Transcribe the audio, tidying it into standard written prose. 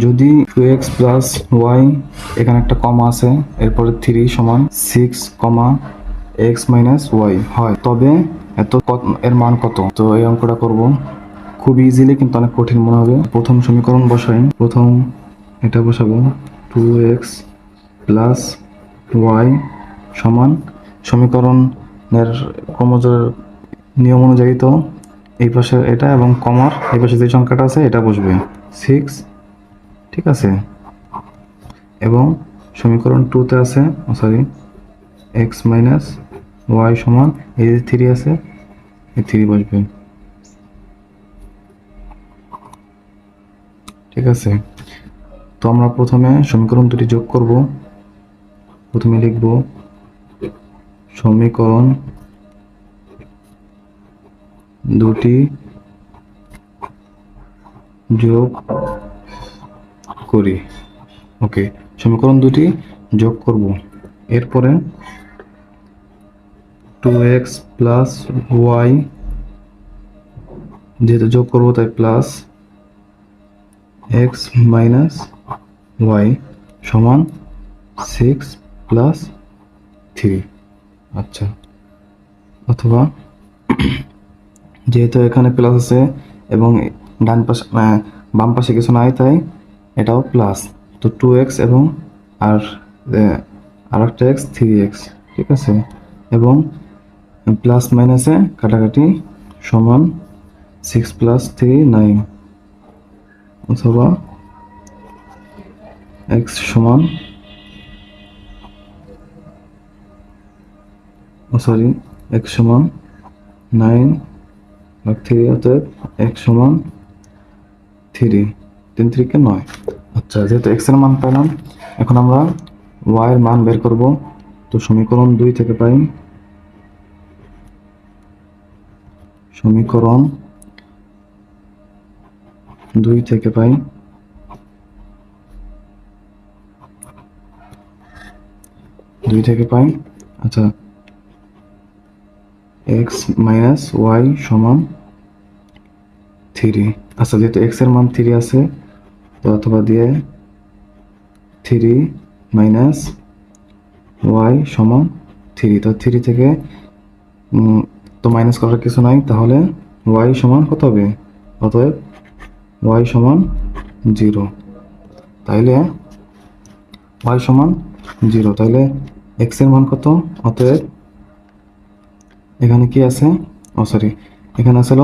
যদি 2x plus Y, এখানে একটা কমা আছে, এরপরে 3 সমান 6 কমা এক্স মাইনাস ওয়াই হয়, তবে এর মান কত? তো এই অঙ্কটা করব খুব ইজিলি, কিন্তু অনেক কঠিন মনে হবে। প্রথম সমীকরণ বসাই। প্রথম এটা বসাবো 2x প্লাস ওয়াই সমান, সমীকরণের ক্রমজোড়ের নিয়ম অনুযায়ী তো এই পাশে এটা এবং কমার এই পাশে যে সংখ্যাটা আছে এটা বসবে 6, ঠিক আছে। এবং সমীকরণ 2তে আছে, সরি, এক্স মাইনাস ওয়াই সমান এই যে 3 আছে, এই 3 বসবে, ঠিক আছে। তো আমরা প্রথমে সমীকরণ দুটি যোগ করব। প্রথমে লিখব সমীকরণ দুটি যোগ করি। ওকে, সমীকরণ দুটি যোগ করব। এরপরে 2x প্লাস ওয়াই, যেহেতু যোগ করবো তাই প্লাস এক্স মাইনাস ওয়াই সমান 6 প্লাস 3। আচ্ছা, অথবা যেহেতু এখানে প্লাস আছে এবং ডান পাশে বাম পাশে কিছু নাই, তাই এটাও প্লাস। তো 2x এবং আর একটা এক্স 3x, ঠিক আছে। এবং প্লাস মাইনাসে কাটাকাটি সমান 6 প্লাস 3 9, অথবা x সমান, সরি, x সমান 9 ভাগ 3, অতএব x সমান 3, 3 3 কে 9। আচ্ছা, যেহেতু x এর মান পেলাম, এখন আমরা y এর মান বের করব। তো সমীকরণ 2 থেকে পাই, সমীকরণ 2 থেকে পাই আচ্ছা, x মাইনাস ওয়াই সমান 3। আচ্ছা, যেহেতু x এর মান 3 আছে, তো অথবা দিয়ে 3 মাইনাস ওয়াই সমান 3। তো 3 থেকে তো মাইনাস করার কিছু নাই, তাহলে ওয়াই সমান কত হবে? অতএব ওয়াই সমান 0। তাইলে ওয়াই সমান 0, তাইলে এক্স এর মান কত? অতএব এখানে কি আছে, সরি, এখানে আছে